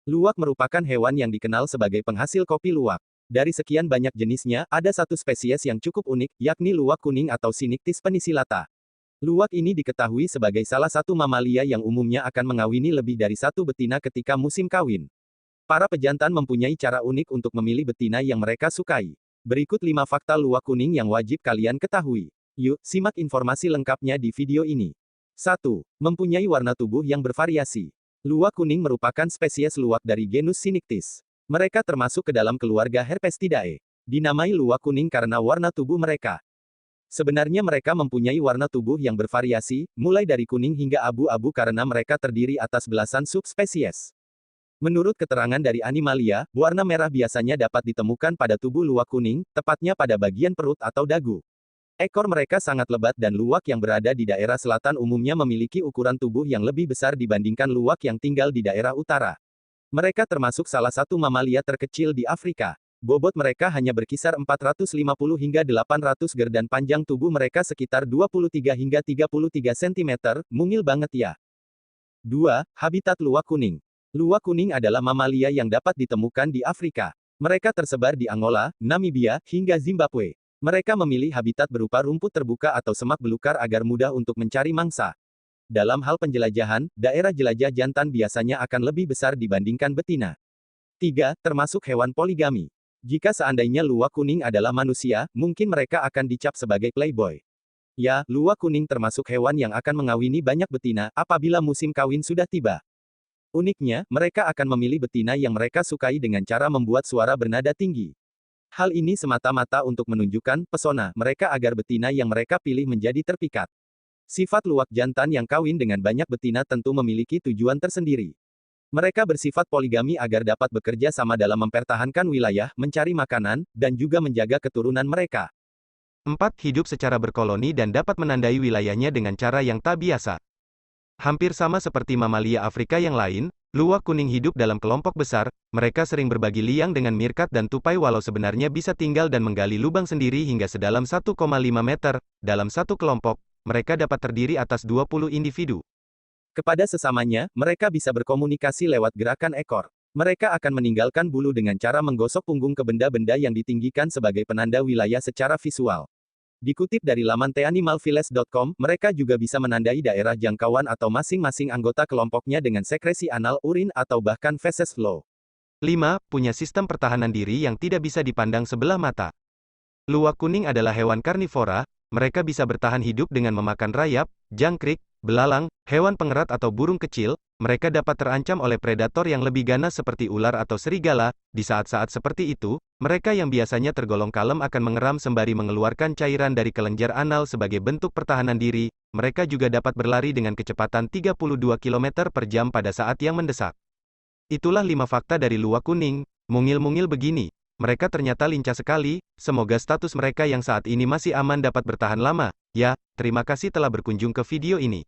Luwak merupakan hewan yang dikenal sebagai penghasil kopi luwak. Dari sekian banyak jenisnya, ada satu spesies yang cukup unik, yakni luwak kuning atau Sinictis penicillata. Luwak ini diketahui sebagai salah satu mamalia yang umumnya akan mengawini lebih dari satu betina ketika musim kawin. Para pejantan mempunyai cara unik untuk memilih betina yang mereka sukai. Berikut 5 fakta luwak kuning yang wajib kalian ketahui. Yuk, simak informasi lengkapnya di video ini. 1. Mempunyai warna tubuh yang bervariasi. Luwak kuning merupakan spesies luwak dari genus Sinictis. Mereka termasuk ke dalam keluarga Herpestidae. Dinamai luwak kuning karena warna tubuh mereka. Sebenarnya mereka mempunyai warna tubuh yang bervariasi, mulai dari kuning hingga abu-abu karena mereka terdiri atas belasan subspesies. Menurut keterangan dari Animalia, warna merah biasanya dapat ditemukan pada tubuh luwak kuning, tepatnya pada bagian perut atau dagu. Ekor mereka sangat lebat dan luwak yang berada di daerah selatan umumnya memiliki ukuran tubuh yang lebih besar dibandingkan luwak yang tinggal di daerah utara. Mereka termasuk salah satu mamalia terkecil di Afrika. Bobot mereka hanya berkisar 450 hingga 800 gram dan panjang tubuh mereka sekitar 23 hingga 33 cm, mungil banget ya. 2. Habitat luwak kuning. Luwak kuning adalah mamalia yang dapat ditemukan di Afrika. Mereka tersebar di Angola, Namibia, hingga Zimbabwe. Mereka memilih habitat berupa rumput terbuka atau semak belukar agar mudah untuk mencari mangsa. Dalam hal penjelajahan, daerah jelajah jantan biasanya akan lebih besar dibandingkan betina. 3. Termasuk hewan poligami. Jika seandainya luwak kuning adalah manusia, mungkin mereka akan dicap sebagai playboy. Ya, luwak kuning termasuk hewan yang akan mengawini banyak betina apabila musim kawin sudah tiba. Uniknya, mereka akan memilih betina yang mereka sukai dengan cara membuat suara bernada tinggi. Hal ini semata-mata untuk menunjukkan pesona mereka agar betina yang mereka pilih menjadi terpikat. Sifat luwak jantan yang kawin dengan banyak betina tentu memiliki tujuan tersendiri. Mereka bersifat poligami agar dapat bekerja sama dalam mempertahankan wilayah, mencari makanan, dan juga menjaga keturunan mereka. 4. Hidup secara berkoloni dan dapat menandai wilayahnya dengan cara yang tak biasa. Hampir sama seperti mamalia Afrika yang lain, luwak kuning hidup dalam kelompok besar. Mereka sering berbagi liang dengan meerkat dan tupai walau sebenarnya bisa tinggal dan menggali lubang sendiri hingga sedalam 1,5 meter. Dalam satu kelompok, mereka dapat terdiri atas 20 individu. Kepada sesamanya, mereka bisa berkomunikasi lewat gerakan ekor. Mereka akan meninggalkan bulu dengan cara menggosok punggung ke benda-benda yang ditinggikan sebagai penanda wilayah secara visual. Dikutip dari laman theanimalvillage.com, mereka juga bisa menandai daerah jangkauan atau masing-masing anggota kelompoknya dengan sekresi anal, urin, atau bahkan feses flow. 5. Punya sistem pertahanan diri yang tidak bisa dipandang sebelah mata. Luwak kuning adalah hewan karnivora, mereka bisa bertahan hidup dengan memakan rayap, jangkrik, belalang, hewan pengerat atau burung kecil. Mereka dapat terancam oleh predator yang lebih ganas seperti ular atau serigala. Di saat-saat seperti itu, mereka yang biasanya tergolong kalem akan mengeram sembari mengeluarkan cairan dari kelenjar anal sebagai bentuk pertahanan diri. Mereka juga dapat berlari dengan kecepatan 32 km per jam pada saat yang mendesak. Itulah 5 fakta dari luwak kuning. Mungil-mungil begini. Mereka ternyata lincah sekali. Semoga status mereka yang saat ini masih aman dapat bertahan lama. Ya, terima kasih telah berkunjung ke video ini.